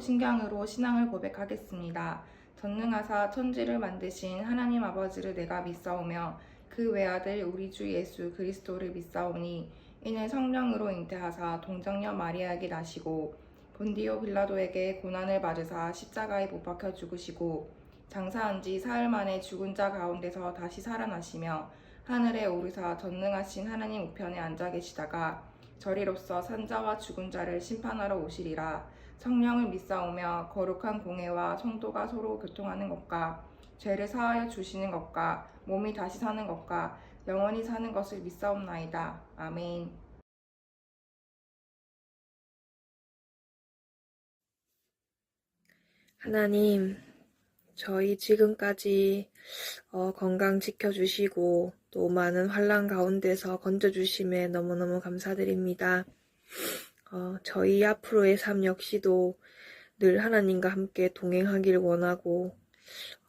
사도신경으로 신앙을 고백하겠습니다. 전능하사 천지를 만드신 하나님 아버지를 내가 믿사오며 그 외아들 우리 주 예수 그리스도를 믿사오니 이는 성령으로 잉태하사 동정녀 마리아에게 나시고 본디오 빌라도에게 고난을 받으사 십자가에 못 박혀 죽으시고 장사한 지 사흘 만에 죽은 자 가운데서 다시 살아나시며 하늘에 오르사 전능하신 하나님 우편에 앉아 계시다가 저리로서 산자와 죽은 자를 심판하러 오시리라. 성령을 믿사오며 거룩한 공회와 성도가 서로 교통하는 것과 죄를 사하여 주시는 것과 몸이 다시 사는 것과 영원히 사는 것을 믿사옵나이다. 아멘. 하나님, 저희 지금까지 건강 지켜주시고 또 많은 환난 가운데서 건져주심에 너무너무 감사드립니다. 저희 앞으로의 삶 역시도 늘 하나님과 함께 동행하길 원하고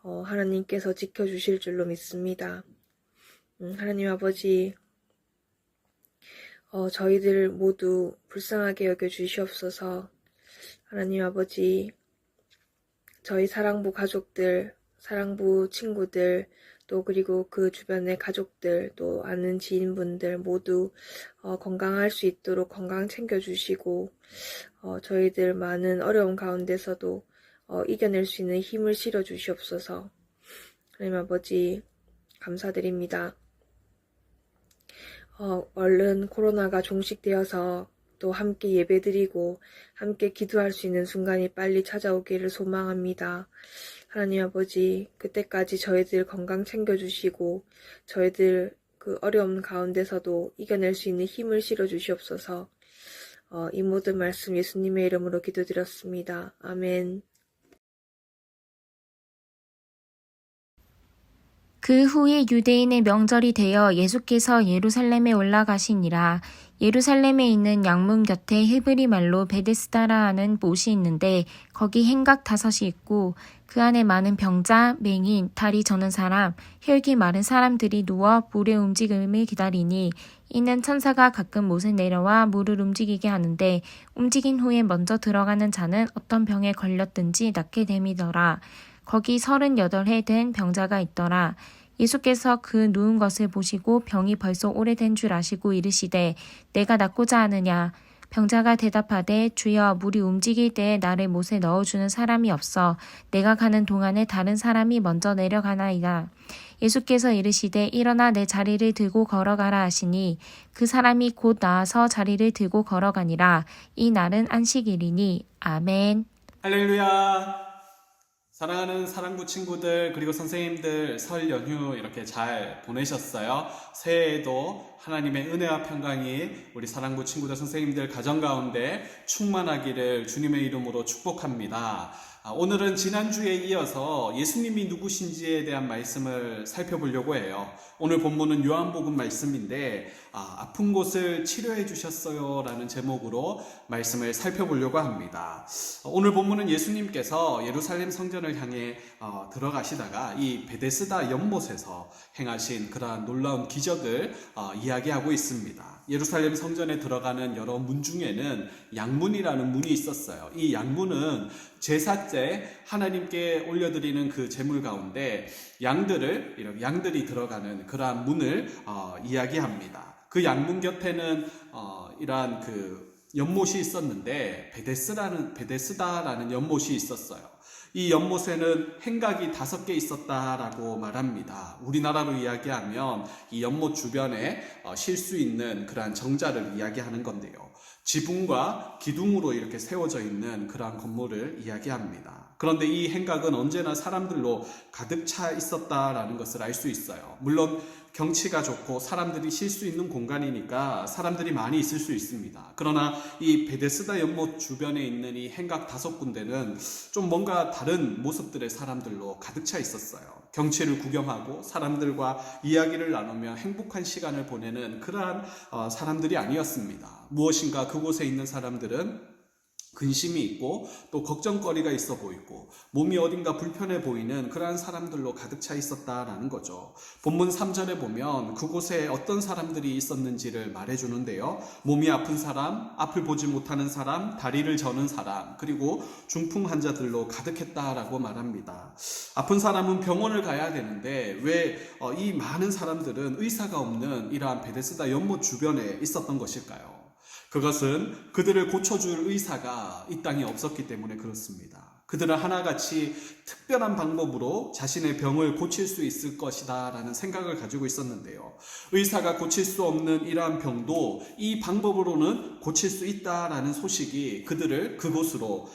하나님께서 지켜주실 줄로 믿습니다. 하나님 아버지, 저희들 모두 불쌍하게 여겨주시옵소서. 하나님 아버지, 저희 사랑부 가족들, 사랑부 친구들, 또 그리고 그 주변의 가족들, 또 아는 지인분들 모두 건강할 수 있도록 건강 챙겨주시고 저희들 많은 어려운 가운데서도 이겨낼 수 있는 힘을 실어주시옵소서. 하나님 아버지 감사드립니다. 얼른 코로나가 종식되어서 또 함께 예배드리고 함께 기도할 수 있는 순간이 빨리 찾아오기를 소망합니다. 하나님 아버지, 그때까지 저희들 건강 챙겨주시고 저희들 그 어려움 가운데서도 이겨낼 수 있는 힘을 실어주시옵소서. 이 모든 말씀 예수님의 이름으로 기도드렸습니다. 아멘. 그 후에 유대인의 명절이 되어 예수께서 예루살렘에 올라가시니라. 예루살렘에 있는 양문 곁에 히브리 말로 베데스다라 하는 못이 있는데 거기 행각 5이 있고 그 안에 많은 병자, 맹인, 다리 저는 사람, 혈기 마른 사람들이 누워 물의 움직임을 기다리니 이는 천사가 가끔 못에 내려와 물을 움직이게 하는데 움직인 후에 먼저 들어가는 자는 어떤 병에 걸렸든지 낫게 됨이더라. 거기 38해 된 병자가 있더라. 예수께서 그 누운 것을 보시고 병이 벌써 오래된 줄 아시고 이르시되 내가 낫고자 하느냐. 병자가 대답하되 주여 물이 움직일 때에 나를 못에 넣어주는 사람이 없어 내가 가는 동안에 다른 사람이 먼저 내려가나이다. 예수께서 이르시되 일어나 내 자리를 들고 걸어가라 하시니 그 사람이 곧 나아서 자리를 들고 걸어가니라. 이 날은 안식일이니. 아멘. 할렐루야. 사랑하는 사랑부 친구들 그리고 선생님들 설 연휴 이렇게 잘 보내셨어요? 새해에도 하나님의 은혜와 평강이 우리 사랑부 친구들 선생님들 가정 가운데 충만하기를 주님의 이름으로 축복합니다. 오늘은 지난주에 이어서 예수님이 누구신지에 대한 말씀을 살펴보려고 해요. 오늘 본문은 요한복음 말씀인데 아픈 곳을 치료해 주셨어요 라는 제목으로 말씀을 살펴보려고 합니다. 오늘 본문은 예수님께서 예루살렘 성전을 향해 들어가시다가 이 베데스다 연못에서 행하신 그러한 놀라운 기적을 이야기하고 있습니다. 예루살렘 성전에 들어가는 여러 문 중에는 양문이라는 문이 있었어요. 이 양문은 제사 때 하나님께 올려드리는 그 제물 가운데 양들이 들어가는 그러한 문을 이야기합니다. 그 양문 곁에는 이러한 그 연못이 있었는데 베데스다라는 연못이 있었어요. 이 연못에는 행각이 5개 있었다라고 말합니다. 우리나라로 이야기하면 이 연못 주변에 쉴 수 있는 그러한 정자를 이야기하는 건데요. 지붕과 기둥으로 이렇게 세워져 있는 그러한 건물을 이야기합니다. 그런데 이 행각은 언제나 사람들로 가득 차 있었다라는 것을 알 수 있어요. 물론 경치가 좋고 사람들이 쉴 수 있는 공간이니까 사람들이 많이 있을 수 있습니다. 그러나 이 베데스다 연못 주변에 있는 이 행각 5군데는 좀 뭔가 다른 모습들의 사람들로 가득 차 있었어요. 경치를 구경하고 사람들과 이야기를 나누며 행복한 시간을 보내는 그러한 사람들이 아니었습니다. 무엇인가 그곳에 있는 사람들은 근심이 있고 또 걱정거리가 있어 보이고 몸이 어딘가 불편해 보이는 그러한 사람들로 가득 차 있었다라는 거죠. 본문 3절에 보면 그곳에 어떤 사람들이 있었는지를 말해주는데요. 몸이 아픈 사람, 앞을 보지 못하는 사람, 다리를 저는 사람, 그리고 중풍 환자들로 가득했다라고 말합니다. 아픈 사람은 병원을 가야 되는데 왜 이 많은 사람들은 의사가 없는 이러한 베데스다 연못 주변에 있었던 것일까요? 그것은 그들을 고쳐줄 의사가 이 땅에 없었기 때문에 그렇습니다. 그들은 하나같이 특별한 방법으로 자신의 병을 고칠 수 있을 것이다 라는 생각을 가지고 있었는데요. 의사가 고칠 수 없는 이러한 병도 이 방법으로는 고칠 수 있다라는 소식이 그들을 그곳으로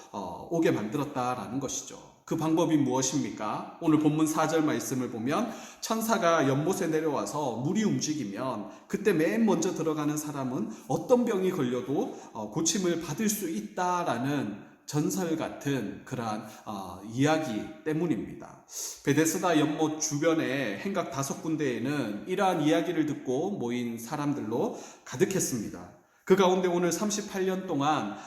오게 만들었다라는 것이죠. 그 방법이 무엇입니까? 오늘 본문 4절 말씀을 보면 천사가 연못에 내려와서 물이 움직이면 그때 맨 먼저 들어가는 사람은 어떤 병이 걸려도 고침을 받을 수 있다라는 전설 같은 그러한 이야기 때문입니다. 베데스다 연못 주변의 행각 5군데에는 이러한 이야기를 듣고 모인 사람들로 가득했습니다. 그 가운데 오늘 38년 동안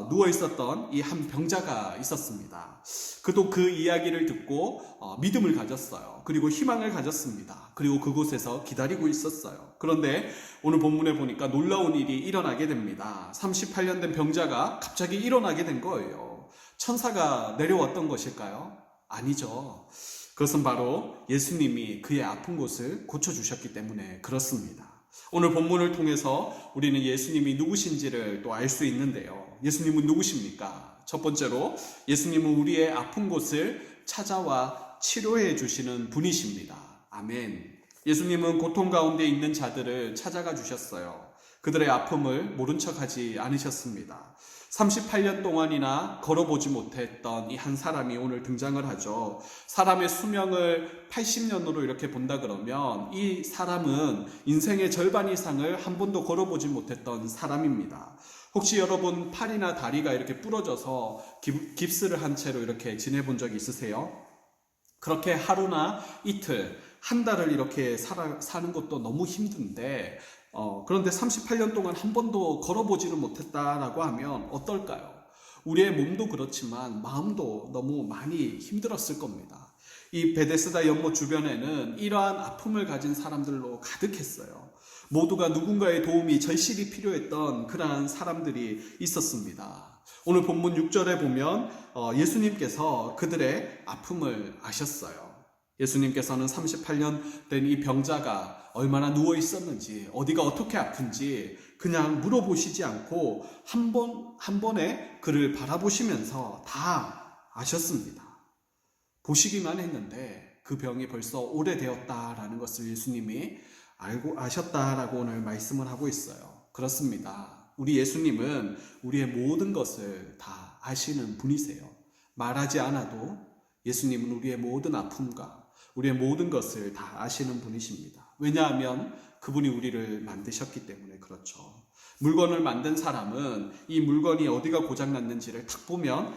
누워 있었던 이 한 병자가 있었습니다. 그도 그 이야기를 듣고 믿음을 가졌어요. 그리고 희망을 가졌습니다. 그리고 그곳에서 기다리고 있었어요. 그런데 오늘 본문에 보니까 놀라운 일이 일어나게 됩니다. 38년 된 병자가 갑자기 일어나게 된 거예요. 천사가 내려왔던 것일까요? 아니죠. 그것은 바로 예수님이 그의 아픈 곳을 고쳐주셨기 때문에 그렇습니다. 오늘 본문을 통해서 우리는 예수님이 누구신지를 또 알 수 있는데요. 예수님은 누구십니까? 첫 번째로 예수님은 우리의 아픈 곳을 찾아와 치료해 주시는 분이십니다. 아멘. 예수님은 고통 가운데 있는 자들을 찾아가 주셨어요. 그들의 아픔을 모른 척하지 않으셨습니다. 38년 동안이나 걸어보지 못했던 이 한 사람이 오늘 등장을 하죠. 사람의 수명을 80년으로 이렇게 본다 그러면 이 사람은 인생의 절반 이상을 한 번도 걸어보지 못했던 사람입니다. 혹시 여러분 팔이나 다리가 이렇게 부러져서 깁스를 한 채로 이렇게 지내본 적이 있으세요? 그렇게 하루나 이틀, 한 달을 이렇게 사는 것도 너무 힘든데 그런데 38년 동안 한 번도 걸어보지는 못했다라고 하면 어떨까요? 우리의 몸도 그렇지만 마음도 너무 많이 힘들었을 겁니다. 이 베데스다 연못 주변에는 이러한 아픔을 가진 사람들로 가득했어요. 모두가 누군가의 도움이 절실히 필요했던 그러한 사람들이 있었습니다. 오늘 본문 6절에 보면 예수님께서 그들의 아픔을 아셨어요. 예수님께서는 38년 된 이 병자가 얼마나 누워 있었는지, 어디가 어떻게 아픈지 그냥 물어보시지 않고 한 번에 그를 바라보시면서 다 아셨습니다. 보시기만 했는데 그 병이 벌써 오래되었다라는 것을 예수님이 알고 아셨다라고 오늘 말씀을 하고 있어요. 그렇습니다. 우리 예수님은 우리의 모든 것을 다 아시는 분이세요. 말하지 않아도 예수님은 우리의 모든 아픔과 우리의 모든 것을 다 아시는 분이십니다. 왜냐하면 그분이 우리를 만드셨기 때문에 그렇죠. 물건을 만든 사람은 이 물건이 어디가 고장났는지를 딱 보면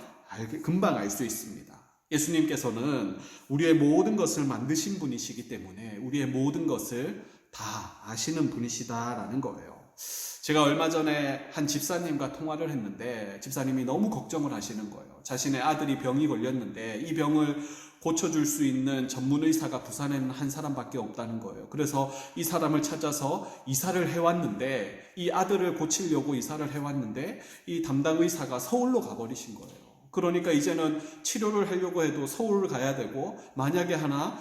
금방 알 수 있습니다. 예수님께서는 우리의 모든 것을 만드신 분이시기 때문에 우리의 모든 것을 다 아시는 분이시다라는 거예요. 제가 얼마 전에 한 집사님과 통화를 했는데 집사님이 너무 걱정을 하시는 거예요. 자신의 아들이 병이 걸렸는데 이 병을 고쳐줄 수 있는 전문 의사가 부산에는 한 사람밖에 없다는 거예요. 그래서 이 사람을 찾아서 이사를 해왔는데 이 아들을 고치려고 이사를 해왔는데 이 담당 의사가 서울로 가버리신 거예요. 그러니까 이제는 치료를 하려고 해도 서울을 가야 되고 만약에 하나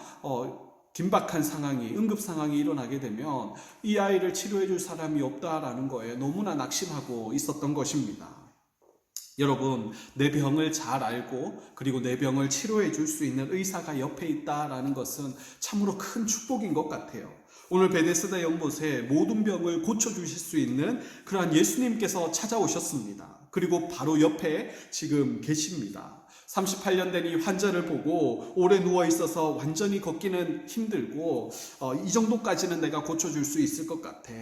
긴박한 상황이, 응급 상황이 일어나게 되면 이 아이를 치료해 줄 사람이 없다라는 거에 너무나 낙심하고 있었던 것입니다. 여러분, 내 병을 잘 알고 그리고 내 병을 치료해 줄 수 있는 의사가 옆에 있다라는 것은 참으로 큰 축복인 것 같아요. 오늘 베데스다 연못에 모든 병을 고쳐주실 수 있는 그러한 예수님께서 찾아오셨습니다. 그리고 바로 옆에 지금 계십니다. 38년 된 이 환자를 보고 오래 누워 있어서 완전히 걷기는 힘들고 이 정도까지는 내가 고쳐줄 수 있을 것 같아.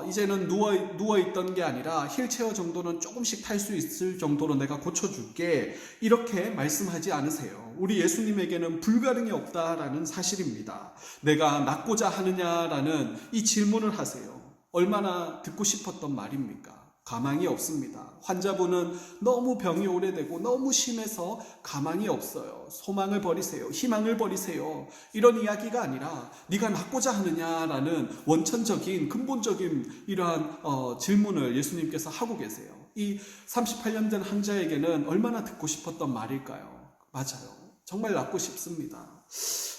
이제는 누워 있던 게 아니라 휠체어 정도는 조금씩 탈 수 있을 정도로 내가 고쳐줄게. 이렇게 말씀하지 않으세요. 우리 예수님에게는 불가능이 없다라는 사실입니다. 내가 낫고자 하느냐라는 이 질문을 하세요. 얼마나 듣고 싶었던 말입니까? 가망이 없습니다. 환자분은 너무 병이 오래되고 너무 심해서 가망이 없어요. 소망을 버리세요. 희망을 버리세요. 이런 이야기가 아니라 네가 낫고자 하느냐라는 원천적인 근본적인 이러한 질문을 예수님께서 하고 계세요. 이 38년 된 환자에게는 얼마나 듣고 싶었던 말일까요? 맞아요. 정말 낫고 싶습니다.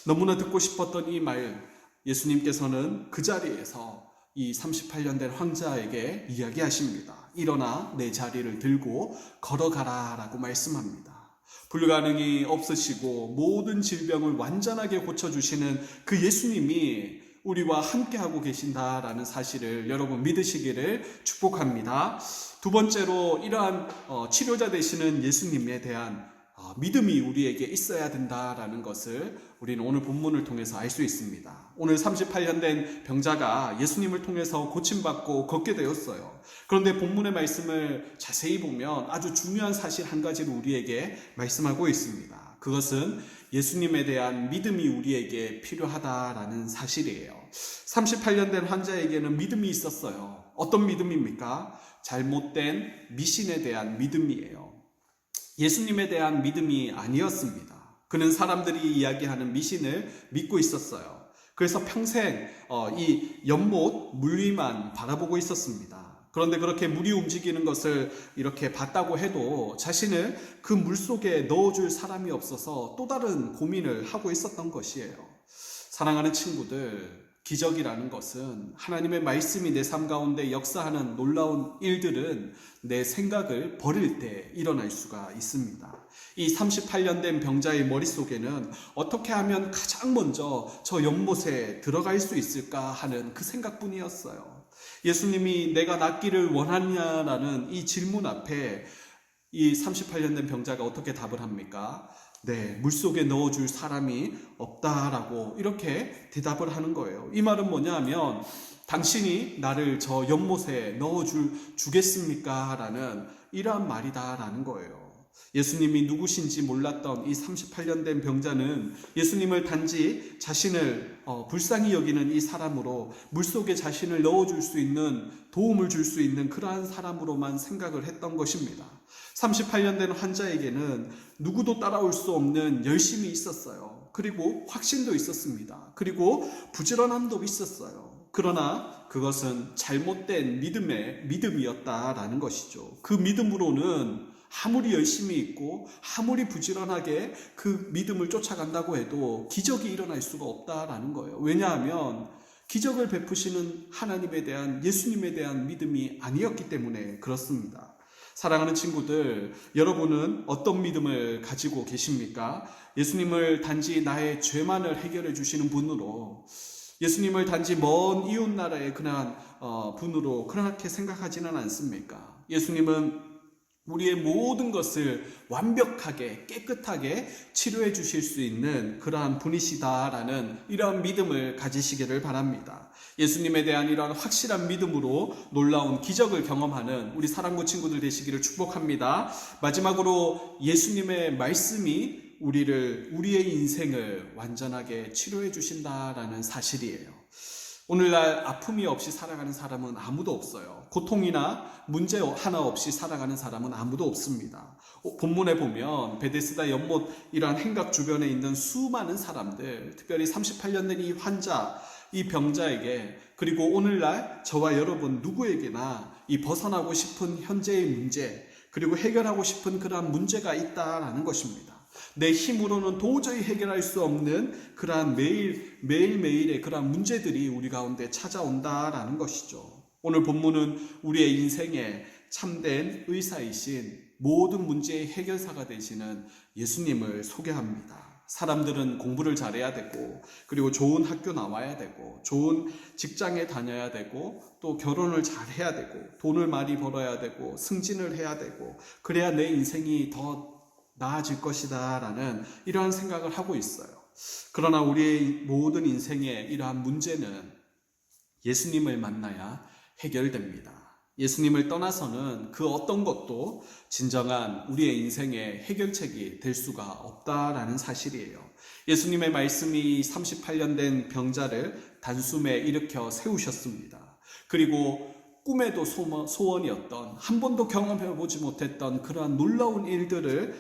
너무나 듣고 싶었던 이 말, 예수님께서는 그 자리에서 이 38년 된 황자에게 이야기하십니다. 일어나 내 자리를 들고 걸어가라 라고 말씀합니다. 불가능이 없으시고 모든 질병을 완전하게 고쳐주시는 그 예수님이 우리와 함께하고 계신다라는 사실을 여러분 믿으시기를 축복합니다. 두 번째로 이러한 치료자 되시는 예수님에 대한 믿음이 우리에게 있어야 된다라는 것을 우리는 오늘 본문을 통해서 알 수 있습니다. 오늘 38년 된 병자가 예수님을 통해서 고침받고 걷게 되었어요. 그런데 본문의 말씀을 자세히 보면 아주 중요한 사실 한 가지를 우리에게 말씀하고 있습니다. 그것은 예수님에 대한 믿음이 우리에게 필요하다라는 사실이에요. 38년 된 환자에게는 믿음이 있었어요. 어떤 믿음입니까? 잘못된 미신에 대한 믿음이에요. 예수님에 대한 믿음이 아니었습니다. 그는 사람들이 이야기하는 미신을 믿고 있었어요. 그래서 평생 이 연못 물 위만 바라보고 있었습니다. 그런데 그렇게 물이 움직이는 것을 이렇게 봤다고 해도 자신을 그 물 속에 넣어줄 사람이 없어서 또 다른 고민을 하고 있었던 것이에요. 사랑하는 친구들, 기적이라는 것은 하나님의 말씀이 내 삶 가운데 역사하는 놀라운 일들은 내 생각을 버릴 때 일어날 수가 있습니다. 이 38년 된 병자의 머릿속에는 어떻게 하면 가장 먼저 저 연못에 들어갈 수 있을까 하는 그 생각뿐이었어요. 예수님이 내가 낫기를 원하냐라는 이 질문 앞에 이 38년 된 병자가 어떻게 답을 합니까? 네, 물속에 넣어줄 사람이 없다라고 이렇게 대답을 하는 거예요. 이 말은 뭐냐 하면 당신이 나를 저 연못에 넣어주겠습니까? 라는 이러한 말이다라는 거예요. 예수님이 누구신지 몰랐던 이 38년 된 병자는 예수님을 단지 자신을 불쌍히 여기는 이 사람으로 물속에 자신을 넣어줄 수 있는, 도움을 줄 수 있는 그러한 사람으로만 생각을 했던 것입니다. 38년 된 환자에게는 누구도 따라올 수 없는 열심이 있었어요. 그리고 확신도 있었습니다. 그리고 부지런함도 있었어요. 그러나 그것은 잘못된 믿음이었다라는 것이죠. 그 믿음으로는 아무리 열심히 있고 아무리 부지런하게 그 믿음을 쫓아간다고 해도 기적이 일어날 수가 없다라는 거예요. 왜냐하면 기적을 베푸시는 하나님에 대한, 예수님에 대한 믿음이 아니었기 때문에 그렇습니다. 사랑하는 친구들, 여러분은 어떤 믿음을 가지고 계십니까? 예수님을 단지 나의 죄만을 해결해 주시는 분으로, 예수님을 단지 먼 이웃 나라의 그냥 분으로 그렇게 생각하지는 않습니까? 예수님은 우리의 모든 것을 완벽하게 깨끗하게 치료해 주실 수 있는 그러한 분이시다라는 이러한 믿음을 가지시기를 바랍니다. 예수님에 대한 이러한 확실한 믿음으로 놀라운 기적을 경험하는 우리 사랑구 친구들 되시기를 축복합니다. 마지막으로 예수님의 말씀이 우리의 인생을 완전하게 치료해 주신다라는 사실이에요. 오늘날 아픔이 없이 살아가는 사람은 아무도 없어요. 고통이나 문제 하나 없이 살아가는 사람은 아무도 없습니다. 본문에 보면 베데스다 연못 이러한 행각 주변에 있는 수많은 사람들, 특별히 38년 된 이 환자, 이 병자에게, 그리고 오늘날 저와 여러분 누구에게나 이 벗어나고 싶은 현재의 문제, 그리고 해결하고 싶은 그러한 문제가 있다라는 것입니다. 내 힘으로는 도저히 해결할 수 없는 그러한 매일매일의 그러한 문제들이 우리 가운데 찾아온다라는 것이죠. 오늘 본문은 우리의 인생에 참된 의사이신 모든 문제의 해결사가 되시는 예수님을 소개합니다. 사람들은 공부를 잘해야 되고, 그리고 좋은 학교 나와야 되고, 좋은 직장에 다녀야 되고, 또 결혼을 잘해야 되고, 돈을 많이 벌어야 되고, 승진을 해야 되고, 그래야 내 인생이 더 나아질 것이다 라는 이러한 생각을 하고 있어요. 그러나 우리의 모든 인생의 이러한 문제는 예수님을 만나야 해결됩니다. 예수님을 떠나서는 그 어떤 것도 진정한 우리의 인생의 해결책이 될 수가 없다라는 사실이에요. 예수님의 말씀이 38년 된 병자를 단숨에 일으켜 세우셨습니다. 그리고 꿈에도 소원이었던, 한 번도 경험해보지 못했던 그러한 놀라운 일들을,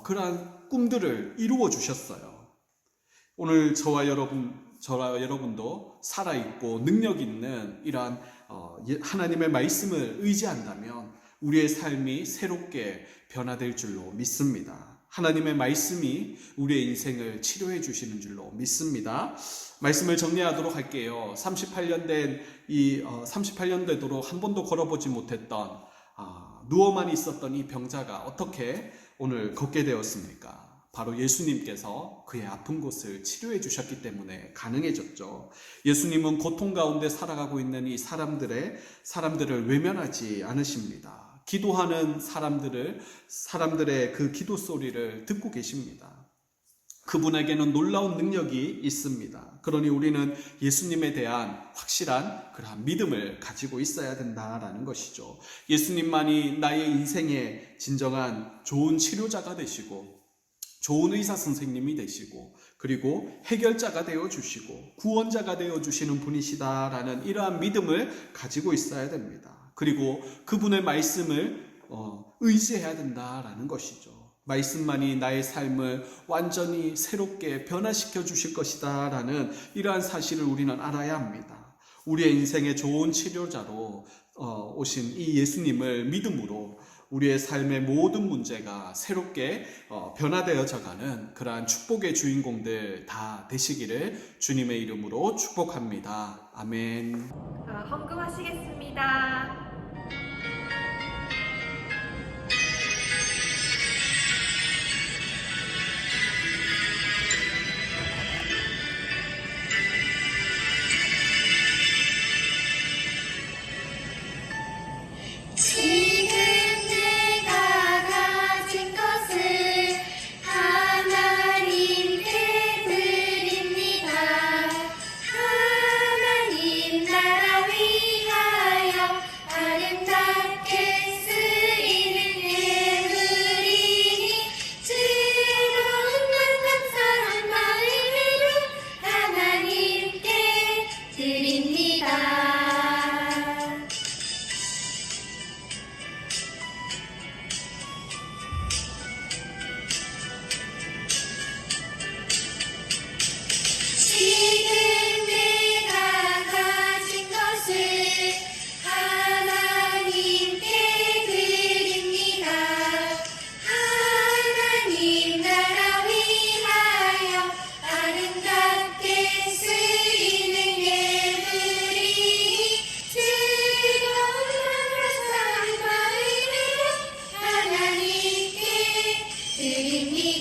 그러한 꿈들을 이루어 주셨어요. 오늘 저와 여러분도 살아있고 능력 있는 이러한 하나님의 말씀을 의지한다면 우리의 삶이 새롭게 변화될 줄로 믿습니다. 하나님의 말씀이 우리의 인생을 치료해 주시는 줄로 믿습니다. 말씀을 정리하도록 할게요. 38년 되도록 한 번도 걸어보지 못했던, 누워만 있었던 이 병자가 어떻게 오늘 걷게 되었습니까? 바로 예수님께서 그의 아픈 곳을 치료해 주셨기 때문에 가능해졌죠. 예수님은 고통 가운데 살아가고 있는 이 사람들을 외면하지 않으십니다. 기도하는 사람들의 그 기도 소리를 듣고 계십니다. 그분에게는 놀라운 능력이 있습니다. 그러니 우리는 예수님에 대한 확실한 그러한 믿음을 가지고 있어야 된다라는 것이죠. 예수님만이 나의 인생의 진정한 좋은 치료자가 되시고, 좋은 의사 선생님이 되시고, 그리고 해결자가 되어주시고 구원자가 되어주시는 분이시다라는 이러한 믿음을 가지고 있어야 됩니다. 그리고 그분의 말씀을 의지해야 된다라는 것이죠. 말씀만이 나의 삶을 완전히 새롭게 변화시켜 주실 것이다 라는 이러한 사실을 우리는 알아야 합니다. 우리의 인생의 좋은 치료자로 오신 이 예수님을 믿음으로 우리의 삶의 모든 문제가 새롭게 변화되어져가는 그러한 축복의 주인공들 다 되시기를 주님의 이름으로 축복합니다. 아멘. 헌금하시겠습니다. 지금 내가 가진 것을 하나님께 드립니다. 하나님 나라 위하여 아름답게 쓰이는 예물이니 즐거운 감사한 마음으로 하나님께 드립니다. 지금 내가 가진 것을 하나님께 드립니다. 하나님 나라 위하여 아름답게 쓰이는 예물이니 즐거운 감사한 마음으로 하나님께 드립니다.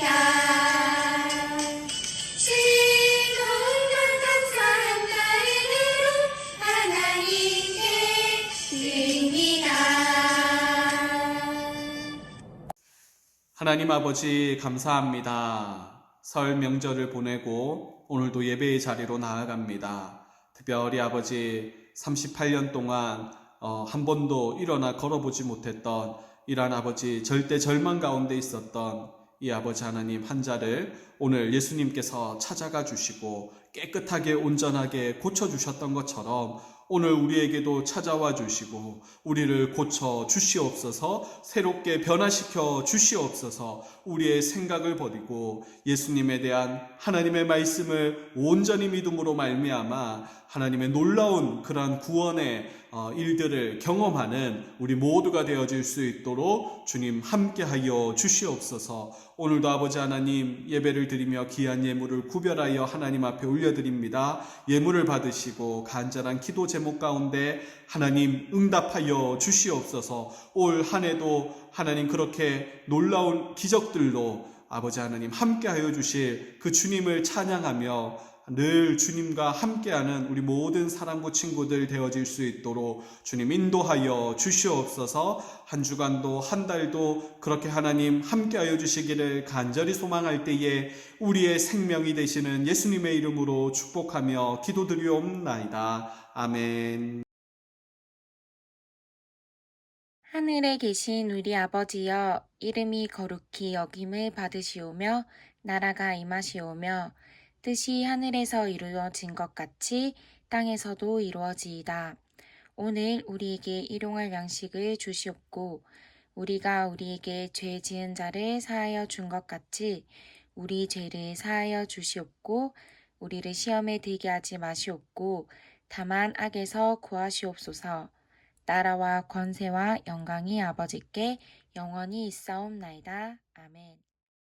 하나님 아버지 감사합니다. 설 명절을 보내고 오늘도 예배의 자리로 나아갑니다. 특별히 아버지 38년 동안 한 번도 일어나 걸어보지 못했던 이러한 아버지 절대 절망 가운데 있었던 이 아버지 하나님 환자를 오늘 예수님께서 찾아가 주시고 깨끗하게 온전하게 고쳐주셨던 것처럼 오늘 우리에게도 찾아와 주시고 우리를 고쳐 주시옵소서, 새롭게 변화시켜 주시옵소서. 우리의 생각을 버리고 예수님에 대한 하나님의 말씀을 온전히 믿음으로 말미암아 하나님의 놀라운 그러한 구원의 일들을 경험하는 우리 모두가 되어질 수 있도록 주님 함께하여 주시옵소서. 오늘도 아버지 하나님 예배를 드리며 귀한 예물을 구별하여 하나님 앞에 올려드립니다. 예물을 받으시고 간절한 기도 제목 가운데 하나님 응답하여 주시옵소서. 올 한 해도 하나님 그렇게 놀라운 기적들로 아버지 하나님 함께하여 주실 그 주님을 찬양하며 늘 주님과 함께하는 우리 모든 사랑부 친구들 되어질 수 있도록 주님 인도하여 주시옵소서. 한 주간도 한 달도 그렇게 하나님 함께하여 주시기를 간절히 소망할 때에 우리의 생명이 되시는 예수님의 이름으로 축복하며 기도드리옵나이다. 아멘. 하늘에 계신 우리 아버지여, 이름이 거룩히 여김을 받으시오며 나라가 임하시오며 뜻이 하늘에서 이루어진 것 같이 땅에서도 이루어지이다. 오늘 우리에게 일용할 양식을 주시옵고 우리가 우리에게 죄 지은 자를 사하여 준 것 같이 우리 죄를 사하여 주시옵고 우리를 시험에 들게 하지 마시옵고 다만 악에서 구하시옵소서. 나라와 권세와 영광이 아버지께 영원히 있사옵나이다. 아멘.